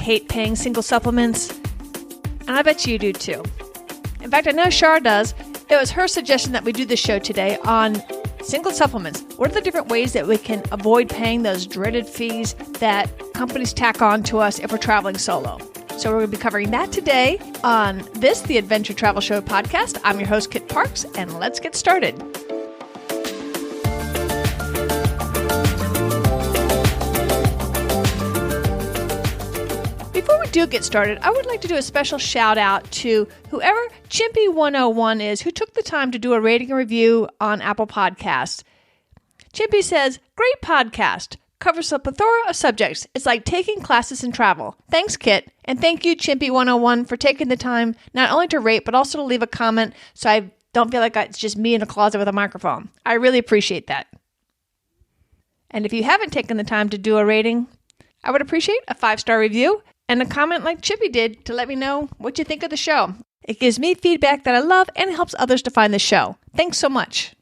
hate paying single supplements, and I bet you do too. In fact, I know Shar does. It was her suggestion that we do this show today on single supplements. What are the different ways that we can avoid paying those dreaded fees that companies tack on to us if we're traveling solo? So we're going to be covering that today on the Adventure Travel Show podcast. I'm your host, Kit Parks, and let's get started. Before we do get started, I would like to do a special shout out to whoever Chimpy101 is who took the time to do a rating and review on Apple Podcasts. Chimpy says, "Great podcast. Covers a plethora of subjects. It's like taking classes in travel. Thanks, Kit. And thank you, Chimpy101, for taking the time not only to rate, but also to leave a comment so I don't feel like it's just me in a closet with a microphone. I really appreciate that. And if you haven't taken the time to do a rating, I would appreciate a 5-star review and a comment like Chippy did to let me know what you think of the show. It gives me feedback that I love and helps others to find the show. Thanks so much.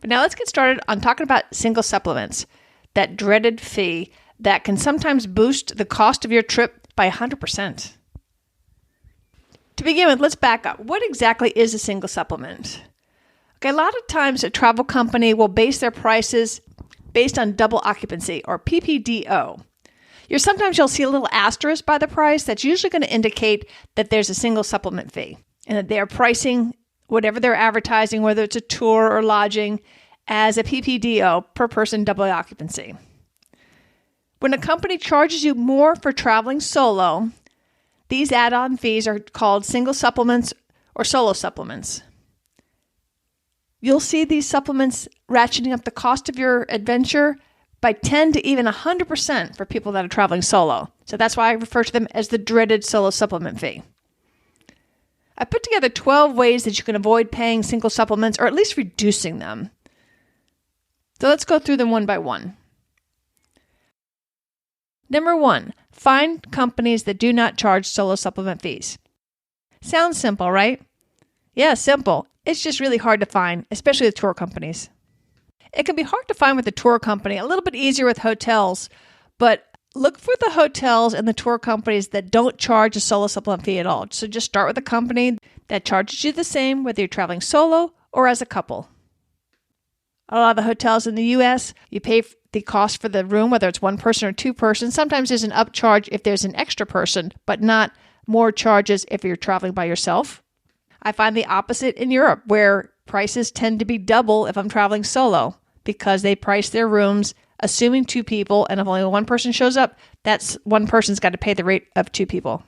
But now let's get started on talking about single supplements, that dreaded fee that can sometimes boost the cost of your trip by 100%. To begin with, let's back up. What exactly is a single supplement? Okay, a lot of times a travel company will base their prices based on double occupancy, or PPDO. Sometimes you'll see a little asterisk by the price that's usually going to indicate that there's a single supplement fee and that they're pricing whatever they're advertising, whether it's a tour or lodging, as a PPDO, per person double occupancy. When a company charges you more for traveling solo, these add-on fees are called single supplements or solo supplements. You'll see these supplements ratcheting up the cost of your adventure by 10 to even 100% for people that are traveling solo. So that's why I refer to them as the dreaded solo supplement fee. I put together 12 ways that you can avoid paying single supplements, or at least reducing them. So let's go through them one by one. Number 1, find companies that do not charge solo supplement fees. Sounds simple, right? Yeah, simple. It's just really hard to find, especially with tour companies. It can be hard to find with a tour company, a little bit easier with hotels, but look for the hotels and the tour companies that don't charge a solo supplement fee at all. So just start with a company that charges you the same whether you're traveling solo or as a couple. A lot of the hotels in the U.S., you pay the cost for the room, whether it's one person or two persons. Sometimes there's an upcharge if there's an extra person, but not more charges if you're traveling by yourself. I find the opposite in Europe, where prices tend to be double if I'm traveling solo, because they price their rooms assuming 2 people, and if only one person shows up, that's one person's got to pay the rate of 2 people.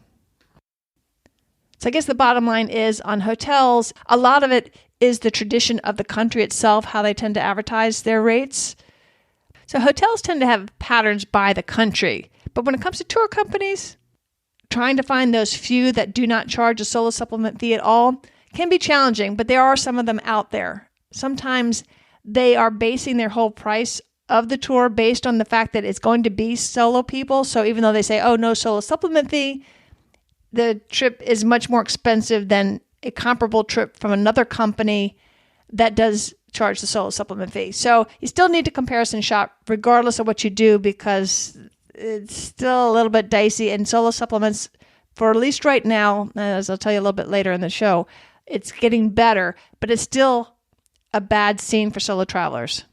So I guess the bottom line is on hotels, a lot of it is the tradition of the country itself, how they tend to advertise their rates. So hotels tend to have patterns by the country. But when it comes to tour companies, trying to find those few that do not charge a solo supplement fee at all can be challenging, but there are some of them out there. Sometimes they are basing their whole price of the tour based on the fact that it's going to be solo people. So even though they say, oh, no solo supplement fee, the trip is much more expensive than a comparable trip from another company that does charge the solo supplement fee. So you still need to comparison shop regardless of what you do, because it's still a little bit dicey, and solo supplements, for at least right now, as I'll tell you a little bit later in the show, it's getting better, but it's still a bad scene for solo travelers.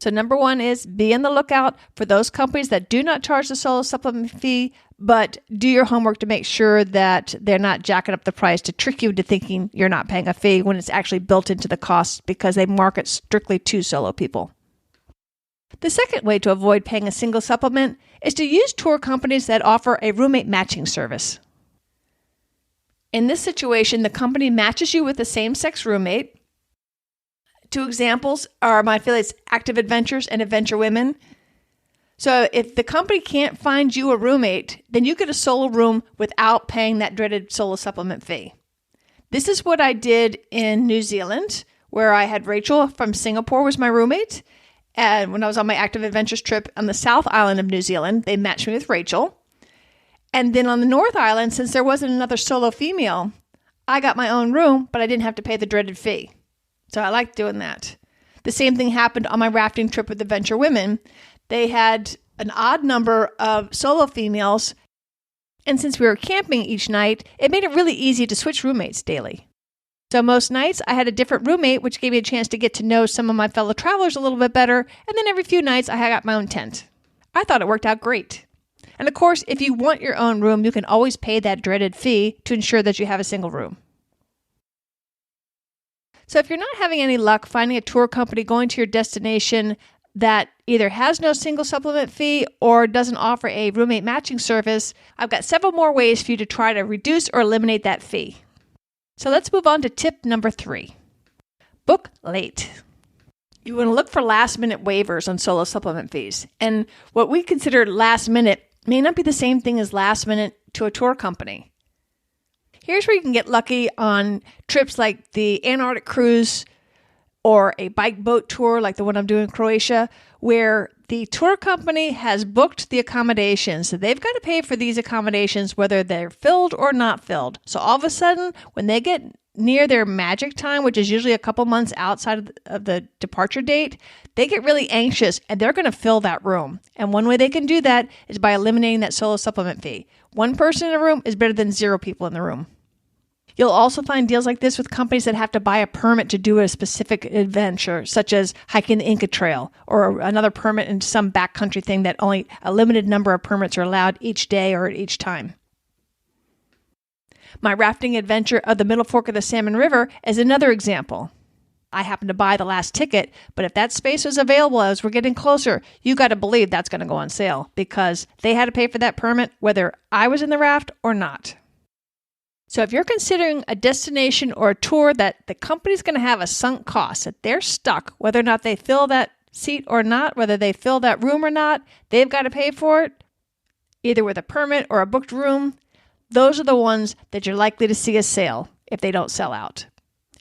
So number 1 is be on the lookout for those companies that do not charge the solo supplement fee, but do your homework to make sure that they're not jacking up the price to trick you into thinking you're not paying a fee when it's actually built into the cost because they market strictly to solo people. The second way to avoid paying a single supplement is to use tour companies that offer a roommate matching service. In this situation, the company matches you with a same-sex roommate. 2 examples are my affiliates Active Adventures and Adventure Women. So if the company can't find you a roommate, then you get a solo room without paying that dreaded solo supplement fee. This is what I did in New Zealand, where I had Rachel from Singapore was my roommate. And when I was on my Active Adventures trip on the South Island of New Zealand, they matched me with Rachel. And then on the North Island, since there wasn't another solo female, I got my own room, but I didn't have to pay the dreaded fee. So I like doing that. The same thing happened on my rafting trip with the Venture Women. They had an odd number of solo females, and since we were camping each night, it made it really easy to switch roommates daily. So most nights I had a different roommate, which gave me a chance to get to know some of my fellow travelers a little bit better, and then every few nights I got my own tent. I thought it worked out great. And of course, if you want your own room, you can always pay that dreaded fee to ensure that you have a single room. So if you're not having any luck finding a tour company going to your destination that either has no single supplement fee or doesn't offer a roommate matching service, I've got several more ways for you to try to reduce or eliminate that fee. So let's move on to tip number 3. Book late. You want to look for last-minute waivers on solo supplement fees. And what we consider last-minute may not be the same thing as last-minute to a tour company. Here's where you can get lucky on trips like the Antarctic cruise or a bike boat tour like the one I'm doing in Croatia, where the tour company has booked the accommodations. So they've got to pay for these accommodations whether they're filled or not filled. So all of a sudden, when they get near their magic time, which is usually a couple months outside of the departure date, they get really anxious and they're going to fill that room. And one way they can do that is by eliminating that solo supplement fee. One person in a room is better than 0 people in the room. You'll also find deals like this with companies that have to buy a permit to do a specific adventure, such as hiking the Inca Trail, or another permit in some backcountry thing that only a limited number of permits are allowed each day or at each time. My rafting adventure of the Middle Fork of the Salmon River is another example. I happened to buy the last ticket, but if that space was available as we're getting closer, you got to believe that's going to go on sale because they had to pay for that permit whether I was in the raft or not. So if you're considering a destination or a tour that the company's going to have a sunk cost, that they're stuck, whether or not they fill that seat or not, whether they fill that room or not, they've got to pay for it, either with a permit or a booked room. Those are the ones that you're likely to see a sale if they don't sell out.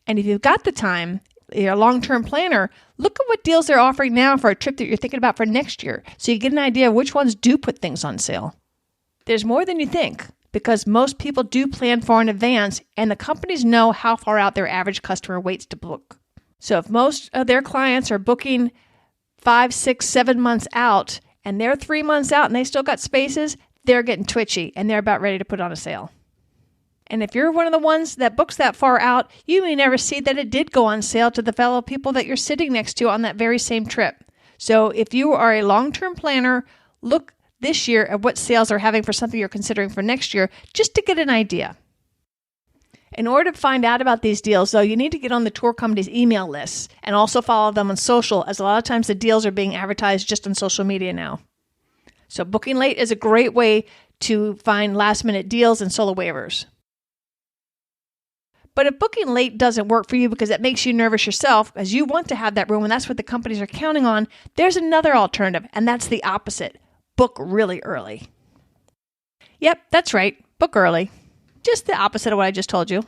And if you've got the time, you're a long-term planner, look at what deals they're offering now for a trip that you're thinking about for next year so you get an idea of which ones do put things on sale. There's more than you think, because most people do plan far in advance and the companies know how far out their average customer waits to book. So if most of their clients are booking 5, 6, 7 months out and they're 3 months out and they still got spaces, they're getting twitchy and they're about ready to put on a sale. And if you're one of the ones that books that far out, you may never see that it did go on sale to the fellow people that you're sitting next to on that very same trip. So if you are a long-term planner, look this year at what sales are having for something you're considering for next year, just to get an idea. In order to find out about these deals, though, you need to get on the tour company's email lists and also follow them on social, as a lot of times the deals are being advertised just on social media now. So booking late is a great way to find last-minute deals and solo waivers. But if booking late doesn't work for you because it makes you nervous yourself, as you want to have that room and that's what the companies are counting on, there's another alternative, and that's the opposite. Book really early. Yep, that's right. Book early. Just the opposite of what I just told you.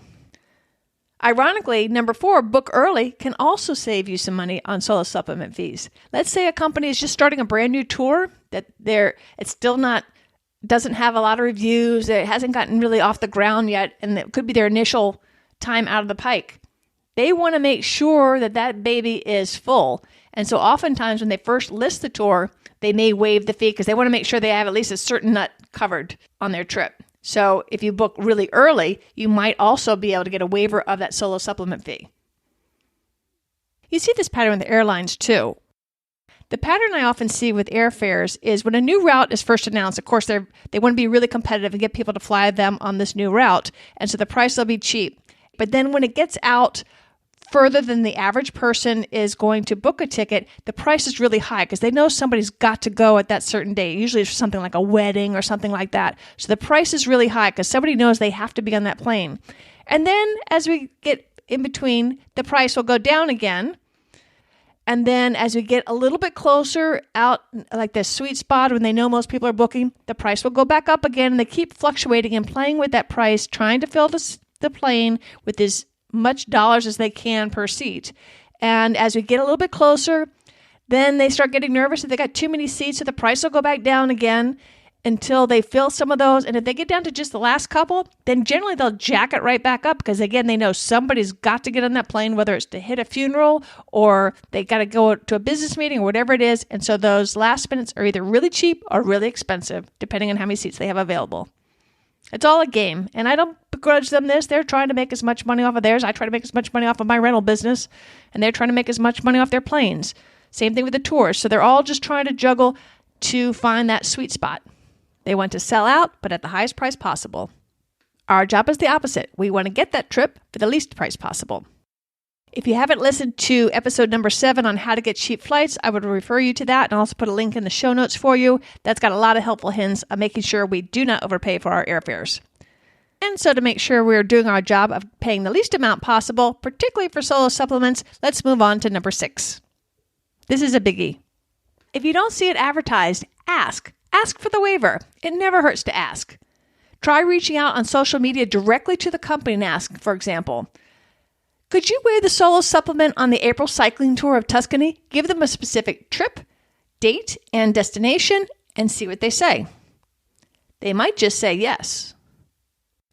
Ironically, number 4, book early can also save you some money on solo supplement fees. Let's say a company is just starting a brand new tour that it's still doesn't have a lot of reviews, it hasn't gotten really off the ground yet, and it could be their initial time out of the pike. They want to make sure that baby is full. And so oftentimes when they first list the tour, they may waive the fee because they want to make sure they have at least a certain nut covered on their trip. So if you book really early, you might also be able to get a waiver of that solo supplement fee. You see this pattern with airlines too. The pattern I often see with airfares is when a new route is first announced, of course, they want to be really competitive and get people to fly them on this new route. And so the price will be cheap. But then when it gets out further than the average person is going to book a ticket, the price is really high because they know somebody's got to go at that certain date. Usually it's something like a wedding or something like that. So the price is really high because somebody knows they have to be on that plane. And then as we get in between, the price will go down again. And then as we get a little bit closer out, like this sweet spot when they know most people are booking, the price will go back up again. And they keep fluctuating and playing with that price, trying to fill the plane with as much dollars as they can per seat. And as we get a little bit closer, then they start getting nervous that they got too many seats, so the price will go back down again. until they fill some of those. And if they get down to just the last couple, then generally they'll jack it right back up because, again, they know somebody's got to get on that plane, whether it's to hit a funeral or they got to go to a business meeting or whatever it is. And so those last minutes are either really cheap or really expensive, depending on how many seats they have available. It's all a game, and I don't begrudge them this. They're trying to make as much money off of theirs. I try to make as much money off of my rental business, and they're trying to make as much money off their planes. Same thing with the tours. So they're all just trying to juggle to find that sweet spot. They want to sell out, but at the highest price possible. Our job is the opposite. We want to get that trip for the least price possible. If you haven't listened to episode number 7 on how to get cheap flights, I would refer you to that and also put a link in the show notes for you. That's got a lot of helpful hints of making sure we do not overpay for our airfares. And so to make sure we're doing our job of paying the least amount possible, particularly for solo supplements, let's move on to number 6. This is a biggie. If you don't see it advertised, ask. Ask for the waiver. It never hurts to ask. Try reaching out on social media directly to the company and ask, for example, could you waive the solo supplement on the April cycling tour of Tuscany? Give them a specific trip, date, and destination, and see what they say. They might just say yes.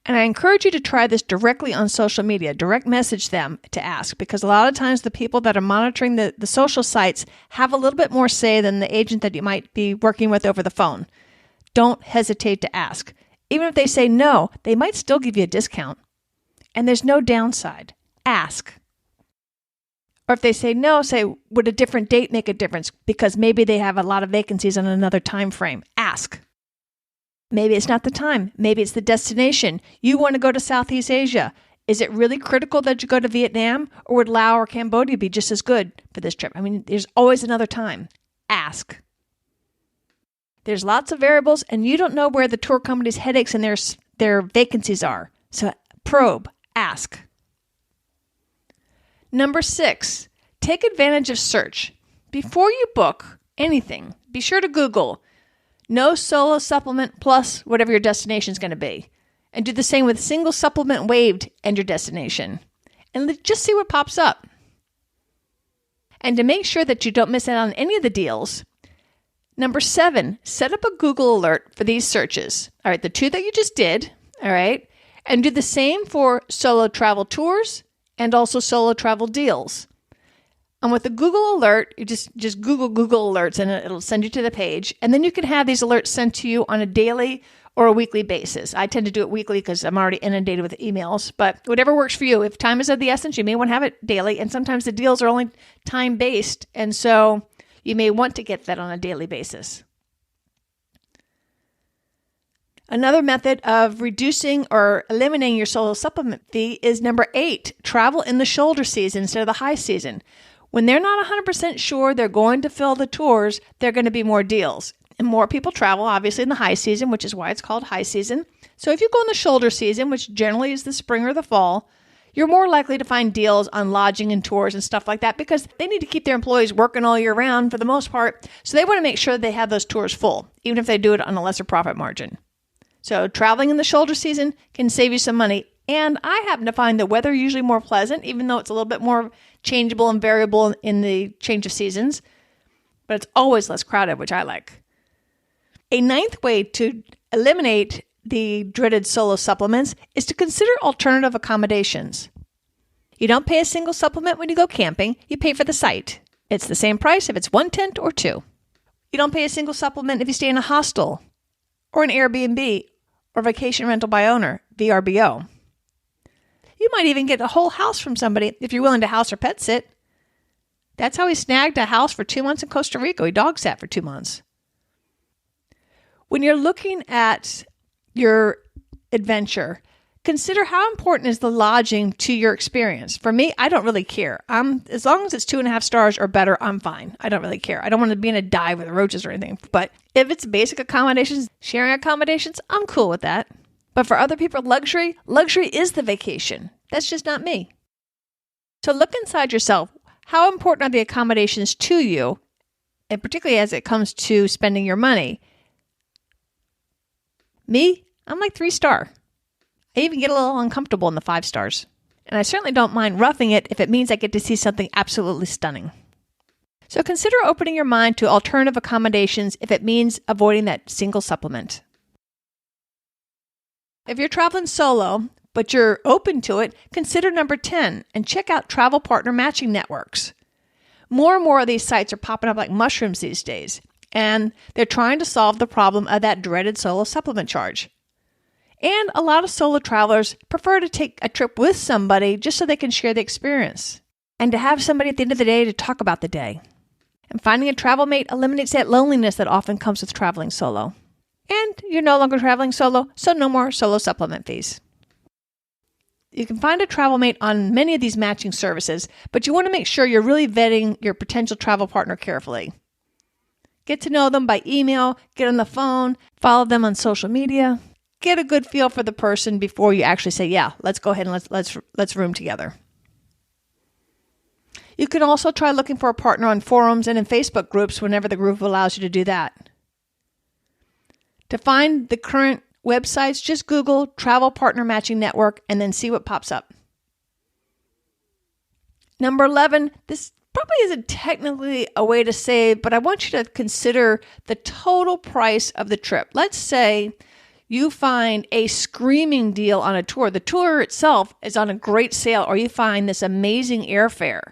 And I encourage you to try this directly on social media. Direct message them to ask, because a lot of times the people that are monitoring the social sites have a little bit more say than the agent that you might be working with over the phone. Don't hesitate to ask. Even if they say no, they might still give you a discount. And there's no downside. Ask. Or if they say no, say, would a different date make a difference? Because maybe they have a lot of vacancies on another time frame. Ask. Maybe it's not the time. Maybe it's the destination. You want to go to Southeast Asia. Is it really critical that you go to Vietnam? Or would Laos or Cambodia be just as good for this trip? I mean, there's always another time. Ask. There's lots of variables, and you don't know where the tour company's headaches and their vacancies are. So probe. Ask. Number 6, take advantage of search. Before you book anything, be sure to Google no solo supplement plus whatever your destination is going to be. And do the same with single supplement waived and your destination. And just see what pops up. And to make sure that you don't miss out on any of the deals, number 7, set up a Google alert for these searches. All right, the 2 that you just did, all right, and do the same for solo travel tours and also solo travel deals. And with the Google alert, you just Google alerts and it'll send you to the page. And then you can have these alerts sent to you on a daily or a weekly basis. I tend to do it weekly because I'm already inundated with emails, but whatever works for you. If time is of the essence, you may want to have it daily. And sometimes the deals are only time-based. And so you may want to get that on a daily basis. Another method of reducing or eliminating your solo supplement fee is number 8, travel in the shoulder season instead of the high season. When they're not 100% sure they're going to fill the tours, there are going to be more deals. And more people travel, obviously, in the high season, which is why it's called high season. So if you go in the shoulder season, which generally is the spring or the fall, you're more likely to find deals on lodging and tours and stuff like that because they need to keep their employees working all year round for the most part. So they want to make sure they have those tours full, even if they do it on a lesser profit margin. So traveling in the shoulder season can save you some money. And I happen to find the weather usually more pleasant, even though it's a little bit more changeable and variable in the change of seasons. But it's always less crowded, which I like. A 9th way to eliminate the dreaded solo supplements is to consider alternative accommodations. You don't pay a single supplement when you go camping. You pay for the site. It's the same price if it's 1 tent or 2. You don't pay a single supplement if you stay in a hostel or an Airbnb or vacation rental by owner, VRBO. You might even get a whole house from somebody if you're willing to house or pet sit. That's how he snagged a house for 2 months in Costa Rica. He dog sat for 2 months. When you're looking at your adventure, consider how important is the lodging to your experience. For me, I don't really care. As long as it's 2.5 stars or better, I'm fine. I don't really care. I don't want to be in a dive with roaches or anything. But if it's basic accommodations, sharing accommodations, I'm cool with that. But for other people, luxury is the vacation. That's just not me. So look inside yourself. How important are the accommodations to you? And particularly as it comes to spending your money. Me, I'm like 3-star. I even get a little uncomfortable in the 5 stars. And I certainly don't mind roughing it if it means I get to see something absolutely stunning. So consider opening your mind to alternative accommodations if it means avoiding that single supplement. If you're traveling solo, but you're open to it, consider number 10 and check out travel partner matching networks. More and more of these sites are popping up like mushrooms these days, and they're trying to solve the problem of that dreaded solo supplement charge. And a lot of solo travelers prefer to take a trip with somebody just so they can share the experience and to have somebody at the end of the day to talk about the day. And finding a travel mate eliminates that loneliness that often comes with traveling solo. And you're no longer traveling solo, so no more solo supplement fees. You can find a travel mate on many of these matching services, but you want to make sure you're really vetting your potential travel partner carefully. Get to know them by email, get on the phone, follow them on social media. Get a good feel for the person before you actually say, yeah, let's go ahead and let's room together. You can also try looking for a partner on forums and in Facebook groups whenever the group allows you to do that. To find the current websites, just Google Travel Partner Matching Network and then see what pops up. Number 11, this probably isn't technically a way to say, but I want you to consider the total price of the trip. Let's say you find a screaming deal on a tour. The tour itself is on a great sale, or you find this amazing airfare.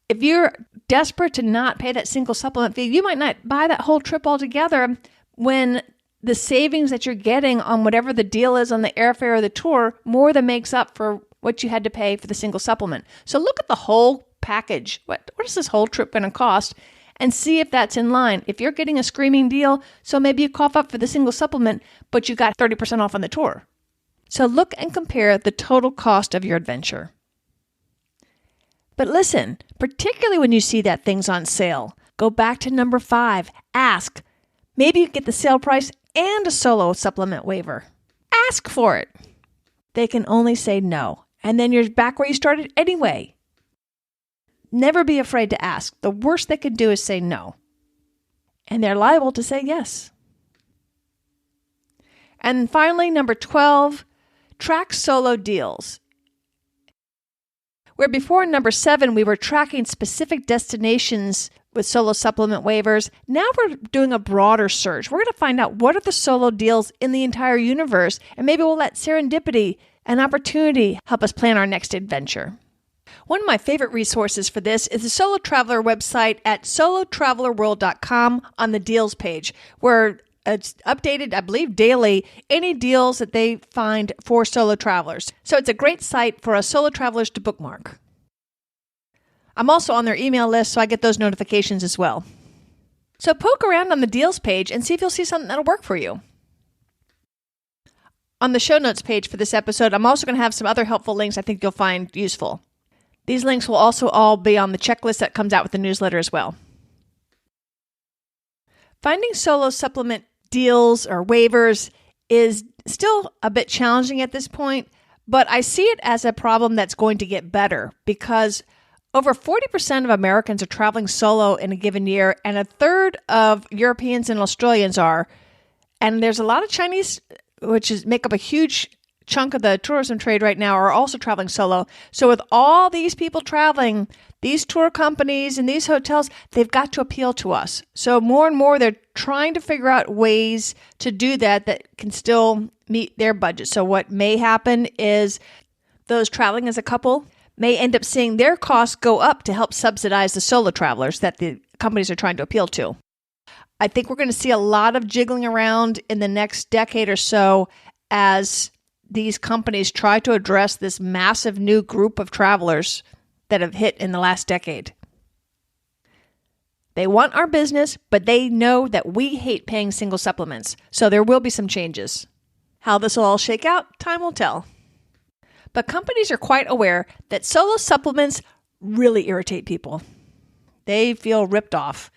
If you're desperate to not pay that single supplement fee, you might not buy that whole trip altogether when the savings that you're getting on whatever the deal is on the airfare or the tour more than makes up for what you had to pay for the single supplement. So look at the whole package. What is this whole trip going to cost? And see if that's in line. If you're getting a screaming deal, so maybe you cough up for the single supplement, but you got 30% off on the tour. So look and compare the total cost of your adventure. But listen, particularly when you see that thing's on sale, go back to number 5. Ask. Maybe you get the sale price and a solo supplement waiver. Ask for it. They can only say no, and then you're back where you started anyway. Never be afraid to ask. The worst they can do is say no. And they're liable to say yes. And finally, number 12, track solo deals. Where before number 7, we were tracking specific destinations with solo supplement waivers, now we're doing a broader search. We're going to find out what are the solo deals in the entire universe, and maybe we'll let serendipity and opportunity help us plan our next adventure. One of my favorite resources for this is the Solo Traveler website at solotravelerworld.com on the deals page, where it's updated, I believe, daily, any deals that they find for solo travelers. So it's a great site for us solo travelers to bookmark. I'm also on their email list, so I get those notifications as well. So poke around on the deals page and see if you'll see something that'll work for you. On the show notes page for this episode, I'm also going to have some other helpful links I think you'll find useful. These links will also all be on the checklist that comes out with the newsletter as well. Finding solo supplement deals or waivers is still a bit challenging at this point, but I see it as a problem that's going to get better because over 40% of Americans are traveling solo in a given year, and a third of Europeans and Australians are. And there's a lot of Chinese, make up a huge chunk of the tourism trade right now, are also traveling solo. So with all these people traveling, these tour companies and these hotels, they've got to appeal to us. So more and more, they're trying to figure out ways to do that can still meet their budget. So what may happen is those traveling as a couple may end up seeing their costs go up to help subsidize the solo travelers that the companies are trying to appeal to. I think we're going to see a lot of jiggling around in the next decade or so as these companies try to address this massive new group of travelers that have hit in the last decade. They want our business, but they know that we hate paying single supplements, so there will be some changes. How this will all shake out, time will tell. But companies are quite aware that solo supplements really irritate people. They feel ripped off.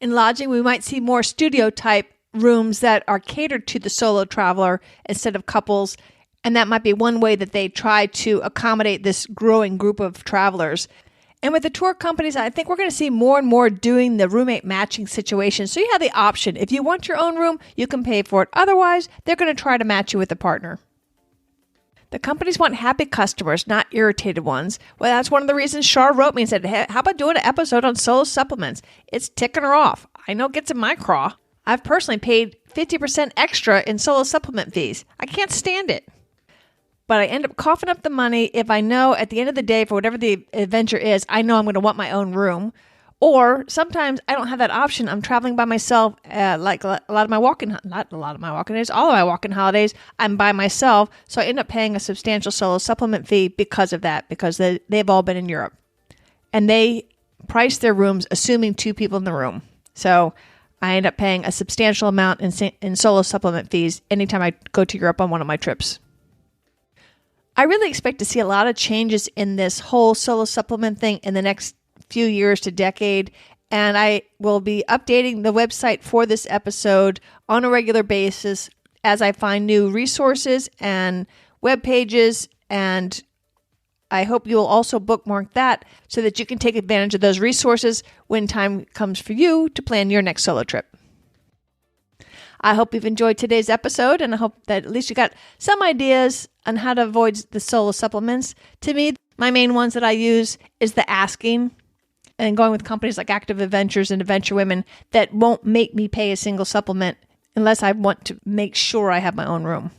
In lodging, we might see more studio-type rooms that are catered to the solo traveler instead of couples, and that might be one way that they try to accommodate this growing group of travelers. And with the tour companies, I think we're going to see more and more doing the roommate matching situation. So you have the option. If you want your own room, you can pay for it. Otherwise, they're going to try to match you with a partner. The companies want happy customers, not irritated ones. Well, that's one of the reasons Shar wrote me and said, hey, how about doing an episode on solo supplements? It's ticking her off. I know it gets in my craw. I've personally paid 50% extra in solo supplement fees. I can't stand it. But I end up coughing up the money if I know at the end of the day, for whatever the adventure is, I know I'm going to want my own room. Or sometimes I don't have that option. I'm traveling by myself, like not a lot of my walking days, all of my walking holidays, I'm by myself. So I end up paying a substantial solo supplement fee because of that, because they've all been in Europe. And they price their rooms assuming 2 people in the room. So I end up paying a substantial amount in solo supplement fees anytime I go to Europe on one of my trips. I really expect to see a lot of changes in this whole solo supplement thing in the next few years to decade, and I will be updating the website for this episode on a regular basis as I find new resources and web pages, and I hope you will also bookmark that so that you can take advantage of those resources when time comes for you to plan your next solo trip. I hope you've enjoyed today's episode, and I hope that at least you got some ideas on how to avoid the solo supplements. To me, my main ones that I use is the asking, and going with companies like Active Adventures and Adventure Women that won't make me pay a single supplement unless I want to make sure I have my own room.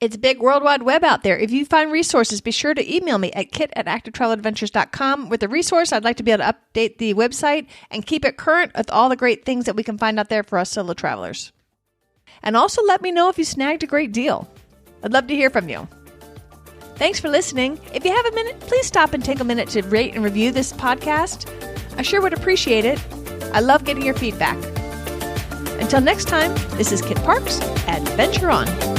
It's a big worldwide web out there. If you find resources, be sure to email me at kit@activetraveladventures.com with a resource. I'd like to be able to update the website and keep it current with all the great things that we can find out there for us solo travelers. And also let me know if you snagged a great deal. I'd love to hear from you. Thanks for listening. If you have a minute, please stop and take a minute to rate and review this podcast. I sure would appreciate it. I love getting your feedback. Until next time, this is Kit Parks. Adventure on.